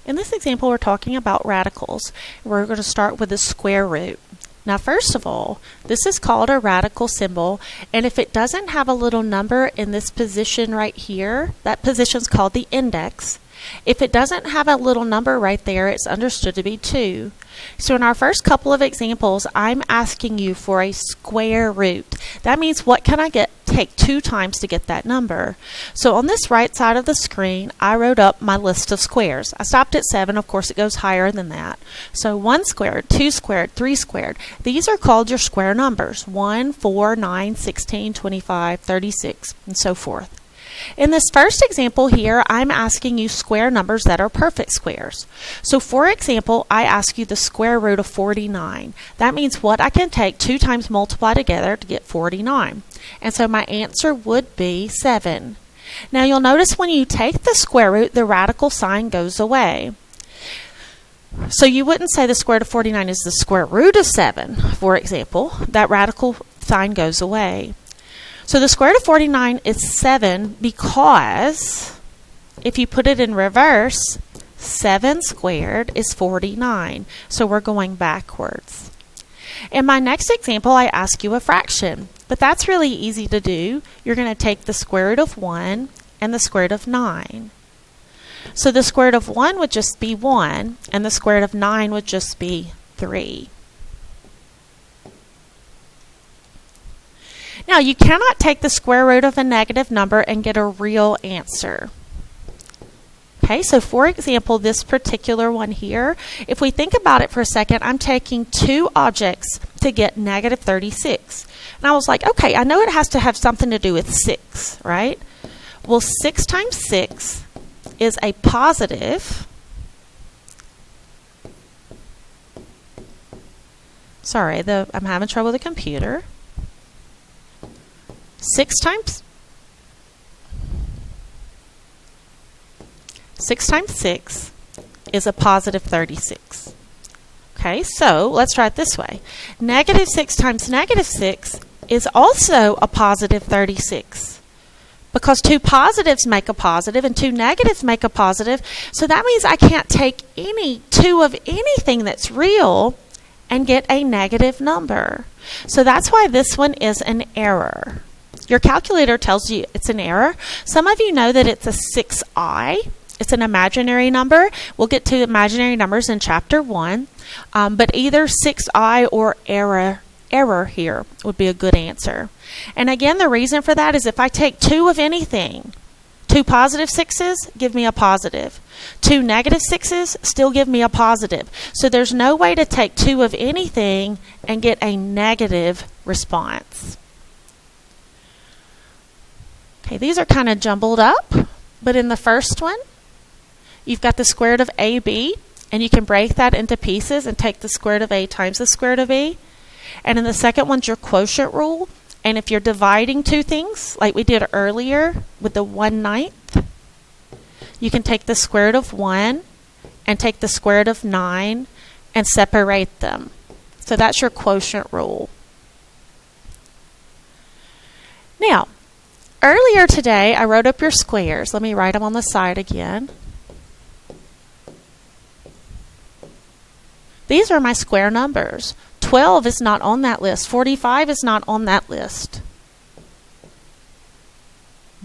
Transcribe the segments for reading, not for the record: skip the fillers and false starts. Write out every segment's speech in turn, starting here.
In this example, we're talking about radicals. We're going to start with the square root. Now, first of all, this is called a radical symbol, and if it doesn't have a little number in this position right here, that position is called the index. If it doesn't have a little number right there, it's understood to be 2. So in our first couple of examples, I'm asking you for a square root. That means what can I take 2 times to get that number? So on this right side of the screen, I wrote up my list of squares. I stopped at 7. Of course, it goes higher than that. So 1 squared, 2 squared, 3 squared. These are called your square numbers. 1, 4, 9, 16, 25, 36, and so forth. In this first example here, I'm asking you square numbers that are perfect squares. So for example, I ask you the square root of 49. That means what I can take 2 times multiply together to get 49. And so my answer would be 7. Now you'll notice when you take the square root, the radical sign goes away. So you wouldn't say the square root of 49 is the square root of 7, for example. That radical sign goes away. So the square root of 49 is 7 because if you put it in reverse, 7 squared is 49. So we're going backwards. In my next example, I ask you a fraction, but that's really easy to do. You're going to take the square root of 1 and the square root of 9. So the square root of 1 would just be 1, and the square root of 9 would just be 3. Now, you cannot take the square root of a negative number and get a real answer. Okay, so for example, this particular one here, if we think about it for a second, I'm taking 2 objects to get negative 36. And I was like, okay, I know it has to have something to do with 6, right? Well, 6 times 6 is a positive. Sorry, I'm having trouble with the computer. 6 times 6 is a positive 36. Okay, so let's try it this way. Negative 6 times negative 6 is also a positive 36. Because 2 positives make a positive and 2 negatives make a positive. So that means I can't take any 2 of anything that's real and get a negative number. So that's why this one is an error. Your calculator tells you it's an error. Some of you know that it's a 6i. It's an imaginary number. We'll get to imaginary numbers in chapter 1. But either 6i or error here would be a good answer. And again, the reason for that is if I take 2 of anything, 2 positive 6s give me a positive. 2 negative 6s still give me a positive. So there's no way to take 2 of anything and get a negative response. Okay, these are kind of jumbled up, but in the first one, you've got the square root of AB, and you can break that into pieces and take the square root of A times the square root of B. And in the second one's your quotient rule, and if you're dividing 2 things, like we did earlier with the 1/9, you can take the square root of 1 and take the square root of 9 and separate them. So that's your quotient rule. Now, earlier today, I wrote up your squares. Let me write them on the side again. These are my square numbers. 12 is not on that list. 45 is not on that list.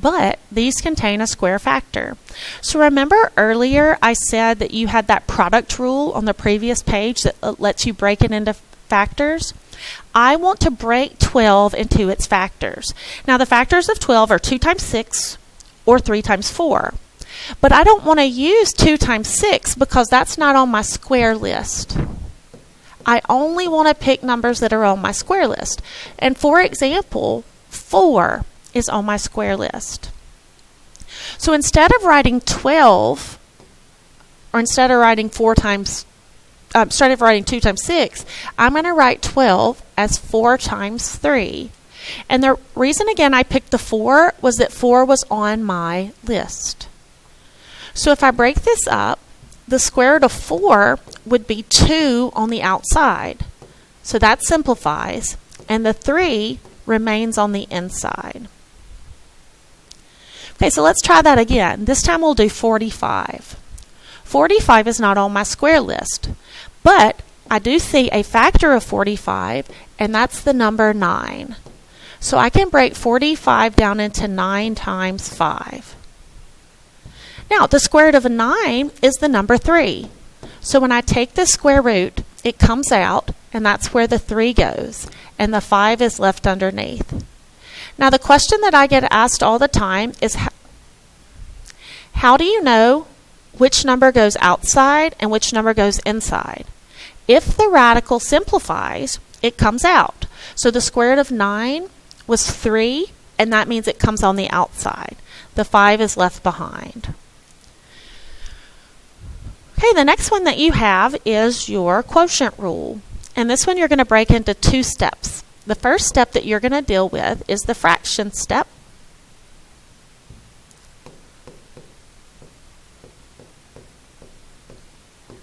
But these contain a square factor. So remember earlier I said that you had that product rule on the previous page that lets you break it into factors? I want to break 12 into its factors. Now the factors of 12 are 2 times 6 or 3 times 4. But I don't want to use 2 times 6 because that's not on my square list. I only want to pick numbers that are on my square list. And for example, 4 is on my square list. So instead of writing 12, or instead of writing 2 times 6, I'm going to write 12 as 4 times 3. And the reason, again, I picked the 4 was that 4 was on my list. So if I break this up, the square root of 4 would be 2 on the outside. So that simplifies, and the 3 remains on the inside. Okay, so let's try that again. This time we'll do 45. 45 is not on my square list, but I do see a factor of 45, and that's the number 9. So I can break 45 down into 9 times 5. Now, the square root of a 9 is the number 3. So when I take the square root, it comes out, and that's where the 3 goes, and the 5 is left underneath. Now, the question that I get asked all the time is, how do you know which number goes outside and which number goes inside? If the radical simplifies, it comes out. So the square root of 9 was 3, and that means it comes on the outside. The 5 is left behind. Okay, the next one that you have is your quotient rule. And this one you're going to break into 2 steps. The first step that you're going to deal with is the fraction step.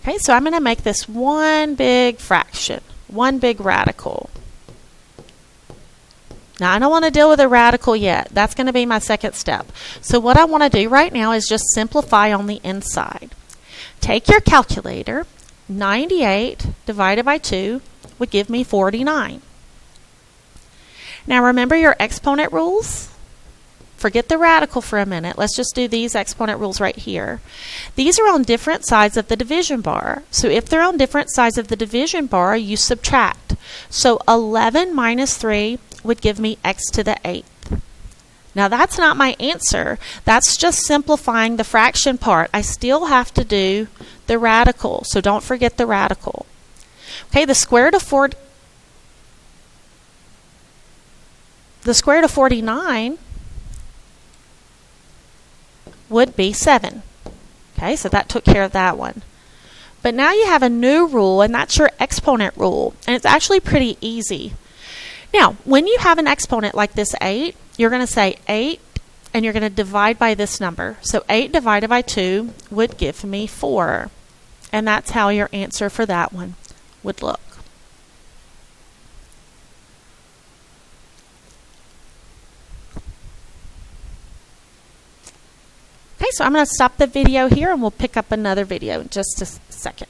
Okay, so I'm going to make this one big fraction, one big radical. Now, I don't want to deal with a radical yet. That's going to be my second step. So what I want to do right now is just simplify on the inside. Take your calculator. 98 divided by 2 would give me 49. Now, remember your exponent rules? Forget the radical for a minute. Let's just do these exponent rules right here. These are on different sides of the division bar. So if they're on different sides of the division bar, you subtract. So 11 minus 3 would give me x to the 8th. Now that's not my answer. That's just simplifying the fraction part. I still have to do the radical, so don't forget the radical. Okay, the square root of 49 would be 7. Okay, so that took care of that one. But now you have a new rule, and that's your exponent rule. And it's actually pretty easy. Now, when you have an exponent like this 8, you're going to say 8, and you're going to divide by this number. So 8 divided by 2 would give me 4. And that's how your answer for that one would look. Okay, so I'm going to stop the video here, and we'll pick up another video in just a second.